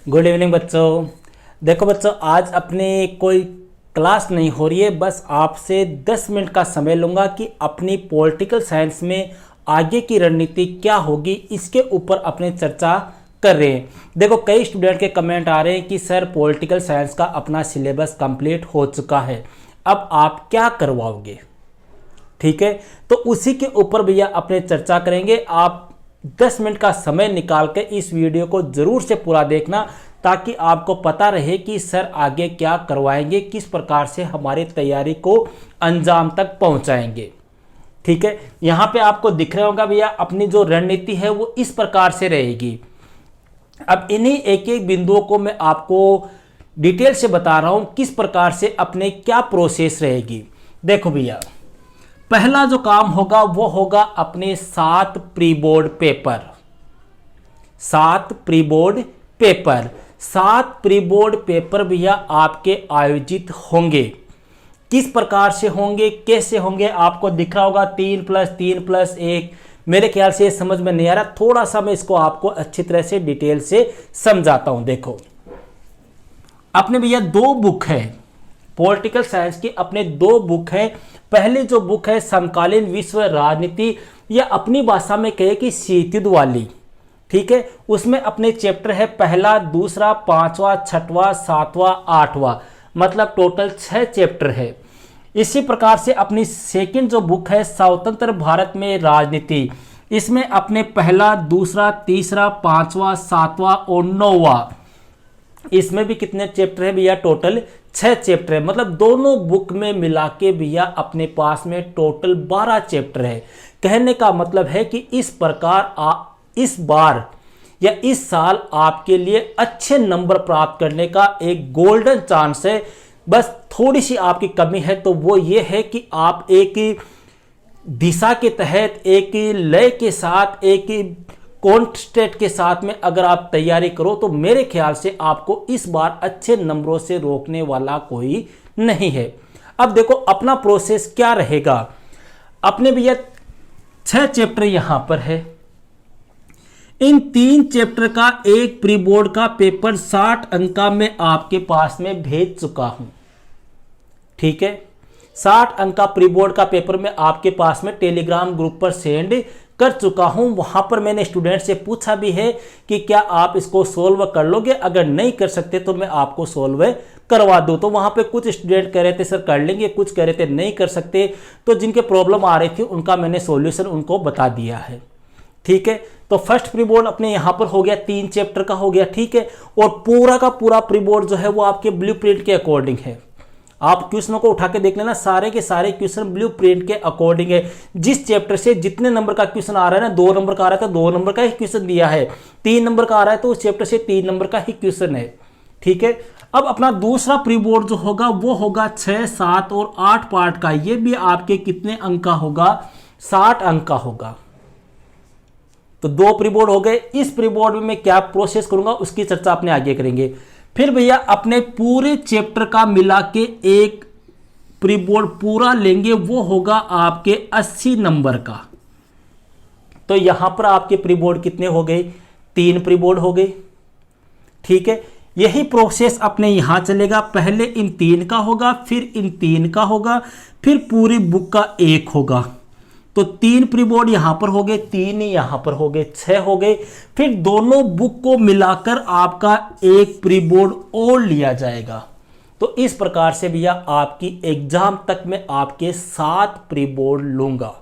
Good evening बच्चों। देखो बच्चों, आज अपनी कोई क्लास नहीं हो रही है, बस आपसे 10 मिनट का समय लूँगा कि अपनी पॉलिटिकल साइंस में आगे की रणनीति क्या होगी, इसके ऊपर अपने चर्चा कर रहे हैं। देखो, कई स्टूडेंट के कमेंट आ रहे हैं कि सर पॉलिटिकल साइंस का अपना सिलेबस कंप्लीट हो चुका है, अब आप क्या करवाओगे। ठीक है, तो उसी के ऊपर भैया अपने चर्चा करेंगे। आप 10 मिनट का समय निकाल के इस वीडियो को जरूर से पूरा देखना, ताकि आपको पता रहे कि सर आगे क्या करवाएंगे, किस प्रकार से हमारी तैयारी को अंजाम तक पहुंचाएंगे। ठीक है, यहां पे आपको दिख रहा होगा भैया, अपनी जो रणनीति है वो इस प्रकार से रहेगी। अब इन्हीं एक एक बिंदुओं को मैं आपको डिटेल से बता रहा हूं, किस प्रकार से अपने क्या प्रोसेस रहेगी। देखो भैया, पहला जो काम होगा वो होगा अपने 7 pre board paper. 7 pre board paper 7 pre board paper भैया आपके आयोजित होंगे। किस प्रकार से होंगे, कैसे होंगे, आपको दिख रहा होगा 3+3+1। मेरे ख्याल से समझ में नहीं आ रहा, थोड़ा सा मैं इसको आपको अच्छी तरह से डिटेल से समझाता हूं। देखो, अपने भैया 2 बुक है पॉलिटिकल साइंस की, अपने 2 बुक है। पहली जो बुक है समकालीन विश्व राजनीति, या अपनी भाषा में कहे कि शीत युद्ध वाली। ठीक है, उसमें अपने चैप्टर है पहला, दूसरा, 5वां, 6वां, 7वां, 8वां, मतलब टोटल 6 चैप्टर है। इसी प्रकार से अपनी सेकंड जो बुक है स्वतंत्र भारत में राजनीति, इसमें अपने पहला, दूसरा, तीसरा, 5वां, 7वां और 9वां, इसमें भी कितने चैप्टर है भैया, टोटल 6 चैप्टर है। मतलब दोनों बुक में मिला के भैया अपने पास में टोटल 12 चैप्टर है। कहने का मतलब है कि इस प्रकार इस बार या इस साल आपके लिए अच्छे नंबर प्राप्त करने का एक गोल्डन चांस है। बस थोड़ी सी आपकी कमी है, तो वो ये है कि आप एक दिशा के तहत, एक लय के साथ, एक कॉन्स्टेंट के साथ में अगर आप तैयारी करो, तो मेरे ख्याल से आपको इस बार अच्छे नंबरों से रोकने वाला कोई नहीं है। अब देखो अपना प्रोसेस क्या रहेगा। अपने भैया 6 चैप्टर यहां पर है। इन 3 चैप्टर का एक प्री बोर्ड का पेपर 60 अंक का मैं आपके पास में भेज चुका हूं। ठीक है, 60 अंक का प्री बोर्ड का पेपर मैं आपके पास में टेलीग्राम ग्रुप पर सेंड कर चुका हूं। वहां पर मैंने स्टूडेंट से पूछा भी है कि क्या आप इसको सोल्व कर लोगे, अगर नहीं कर सकते तो मैं आपको सोल्व करवा दूं। तो वहां पे कुछ स्टूडेंट कह रहे थे सर कर लेंगे, कुछ कह रहे थे नहीं कर सकते। तो जिनके प्रॉब्लम आ रही थी उनका मैंने सॉल्यूशन उनको बता दिया है। ठीक है, तो फर्स्ट प्री बोर्ड अपने यहां पर हो गया, 3 चैप्टर का हो गया। ठीक है, और पूरा का पूरा प्री बोर्ड जो है वो आपके ब्लूप्रिंट के अकॉर्डिंग है। आप क्वेश्चनों को उठा के देख लेना, सारे के सारे क्वेश्चन ब्लूप्रिंट के अकॉर्डिंग है। जिस चैप्टर से जितने नंबर का क्वेश्चन आ रहा है ना, 2 नंबर का आ रहा है तो 2 नंबर का ही क्वेश्चन दिया है, 3 नंबर का आ रहा है तो उस चैप्टर से 3 नंबर का ही क्वेश्चन है। ठीक है, अब अपना दूसरा प्री बोर्ड जो होगा वो होगा 6, 7 और 8 पार्ट का। ये भी आपके कितने अंक का होगा, 60 अंक का होगा। तो 2 प्री बोर्ड हो गए। इस प्री बोर्ड में मैं क्या प्रोसेस करूंगा उसकी चर्चा अपने आगे करेंगे। फिर भैया अपने पूरे चैप्टर का मिला के एक प्री बोर्ड पूरा लेंगे, वो होगा आपके 80 नंबर का। तो यहां पर आपके प्री बोर्ड कितने हो गए, 3 प्री बोर्ड हो गए। ठीक है, यही प्रोसेस अपने यहां चलेगा। पहले इन 3 का होगा, फिर इन 3 का होगा, फिर पूरी बुक का 1 होगा। तो 3 प्री बोर्ड यहां पर हो गए, 3 यहां पर हो गए, 6 हो गए। फिर दोनों बुक को मिलाकर आपका एक प्री बोर्ड और लिया जाएगा। तो इस प्रकार से भैया आपकी एग्जाम तक में आपके 7 प्री बोर्ड लूंगा,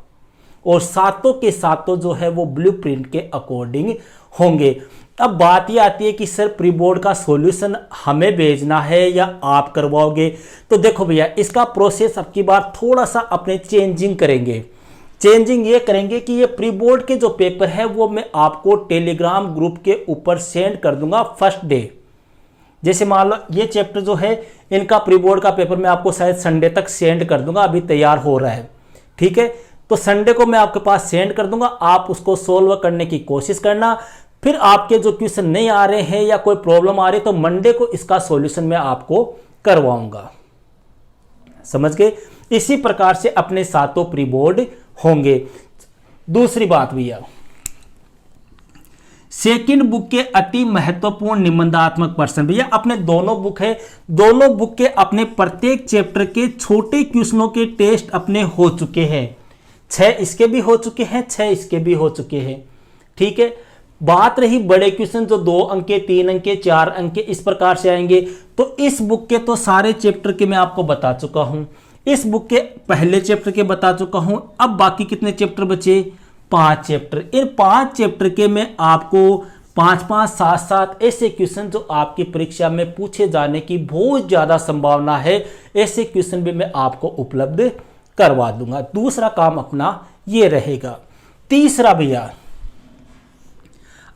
और सातों के सातों जो है वो ब्लूप्रिंट के अकॉर्डिंग होंगे। अब बात ये आती है कि सर प्री बोर्ड का सॉल्यूशन हमें भेजना है या आप करवाओगे। तो देखो भैया, इसका प्रोसेस अब की बार थोड़ा सा अपने चेंजिंग करेंगे। चेंजिंग ये करेंगे कि ये प्री बोर्ड के जो पेपर है वो मैं आपको टेलीग्राम ग्रुप के ऊपर सेंड कर दूंगा फर्स्ट डे। जैसे मान लो ये चैप्टर जो है, इनका प्री बोर्ड का पेपर मैं आपको शायद संडे तक सेंड कर दूंगा, अभी तैयार हो रहा है। ठीक है, तो संडे को मैं आपके पास सेंड कर दूंगा, आप उसको सोल्व करने की कोशिश करना। फिर आपके जो क्वेश्चन नहीं आ रहे हैं या कोई प्रॉब्लम आ रही है तो मंडे को इसका सॉल्यूशन मैं आपको करवाऊंगा। समझ गए। इसी प्रकार से अपने 7 प्री बोर्ड होंगे। दूसरी बात भैया, सेकंड बुक के अति महत्वपूर्ण निबंधात्मक प्रश्न। भैया अपने दोनों बुक है, दोनों बुक के अपने प्रत्येक चैप्टर के छोटे क्वेश्चनों के टेस्ट अपने हो चुके हैं। 6 इसके भी हो चुके हैं, 6 इसके भी हो चुके हैं। ठीक है, बात रही बड़े क्वेश्चन जो 2 अंक के, 3 अंक के, 4 अंक के इस प्रकार से आएंगे, तो इस बुक के तो सारे चैप्टर के मैं आपको बता चुका हूं। इस बुक के पहले चैप्टर के बता चुका हूं। अब बाकी कितने चैप्टर बचे? 5 चैप्टर। इन 5 चैप्टर के मैं आपको 5-5, 7-7 ऐसे क्वेश्चन जो आपकी परीक्षा में पूछे जाने की बहुत ज्यादा संभावना है, ऐसे क्वेश्चन भी मैं आपको उपलब्ध करवा दूंगा। दूसरा काम अपना ये रहेगा। तीसरा भैया,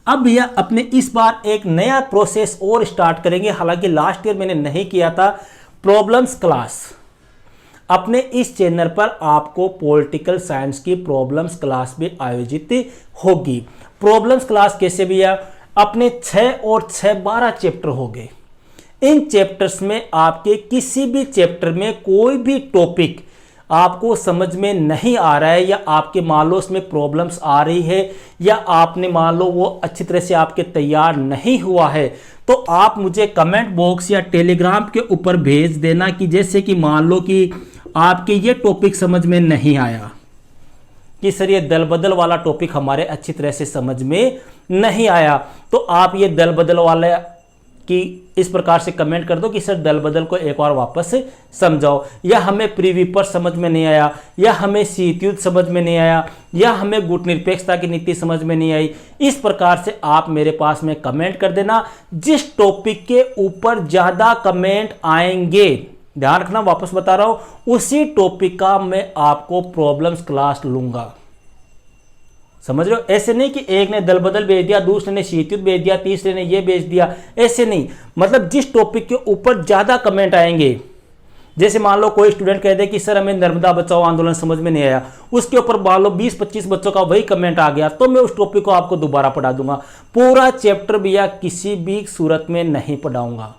अब भैया अपने इस बार एक नया प्रोसेस और स्टार्ट करेंगे, हालांकि लास्ट ईयर मैंने नहीं किया था। प्रॉब्लम्स क्लास अपने इस चैनल पर आपको पॉलिटिकल साइंस की प्रॉब्लम्स क्लास भी आयोजित होगी। प्रॉब्लम्स क्लास कैसे भैया? अपने 6 और 6 12 चैप्टर हो गए। इन चैप्टर्स में आपके किसी भी चैप्टर में कोई भी टॉपिक आपको समझ में नहीं आ रहा है, या आपके मान लो उसमें प्रॉब्लम्स आ रही है, या आपने मान लो वो अच्छी तरह से आपके तैयार नहीं हुआ है, तो आप मुझे कमेंट बॉक्स या टेलीग्राम के ऊपर भेज देना कि जैसे कि मान लो कि आपके ये टॉपिक समझ में नहीं आया, कि सर ये दल बदल वाला टॉपिक हमारे अच्छी तरह से समझ में नहीं आया, तो आप ये दल बदल वाला कि इस प्रकार से कमेंट कर दो कि सर दल बदल को एक बार वापस से समझाओ, या हमें प्रीविपर समझ में नहीं आया, या हमें शीत युद्ध समझ में नहीं आया, या हमें गुटनिरपेक्षता की नीति समझ में नहीं आई। इस प्रकार से आप मेरे पास में कमेंट कर देना। जिस टॉपिक के ऊपर ज्यादा कमेंट आएंगे, ध्यान रखना वापस बता रहा हूं, उसी टॉपिक का मैं आपको प्रॉब्लम्स क्लास लूंगा। समझ रहे हो? ऐसे नहीं कि एक ने दल बदल भेज दिया, दूसरे ने शीत युद्ध भेज दिया, तीसरे ने ये भेज दिया, ऐसे नहीं। मतलब जिस टॉपिक के ऊपर ज्यादा कमेंट आएंगे, जैसे मान लो कोई स्टूडेंट कह दे कि सर हमें नर्मदा बचाओ आंदोलन समझ में नहीं आया, उसके ऊपर मान लो 20-25 बच्चों का वही कमेंट आ गया, तो मैं उस टॉपिक को आपको दोबारा पढ़ा दूंगा। पूरा चैप्टर भैया किसी भी सूरत में नहीं पढ़ाऊंगा।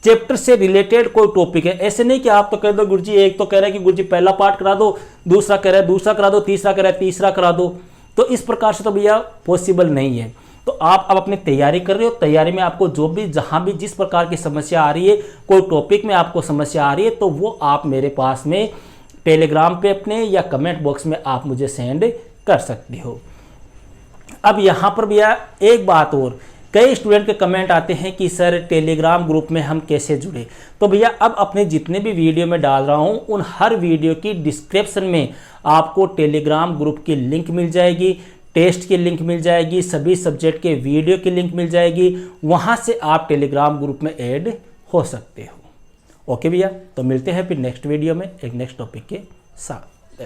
चैप्टर से रिलेटेड कोई टॉपिक है, ऐसे नहीं कि आप तो कह दो गुरुजी, एक तो कह रहा है कि गुरुजी पहला पार्ट करा दो, दूसरा कह रहा है दूसरा करा दो, तीसरा कह रहा है तीसरा करा दो, तो इस प्रकार से तो भैया पॉसिबल नहीं है। तो आप अब अपनी तैयारी कर रहे हो, तैयारी में आपको जो भी जहां भी जिस प्रकार की समस्या आ रही है, कोई टॉपिक में आपको समस्या आ रही है, तो वो आप मेरे पास में टेलीग्राम पे अपने या कमेंट बॉक्स में आप मुझे सेंड कर सकते हो। अब यहां पर भैया एक बात और, कई स्टूडेंट के कमेंट आते हैं कि सर टेलीग्राम ग्रुप में हम कैसे जुड़े। तो भैया अब अपने जितने भी वीडियो में डाल रहा हूं, उन हर वीडियो की डिस्क्रिप्शन में आपको टेलीग्राम ग्रुप की लिंक मिल जाएगी, टेस्ट की लिंक मिल जाएगी, सभी सब्जेक्ट के वीडियो की लिंक मिल जाएगी। वहां से आप टेलीग्राम ग्रुप में ऐड हो सकते हो। ओके भैया, तो मिलते हैं फिर नेक्स्ट वीडियो में एक नेक्स्ट टॉपिक के साथ।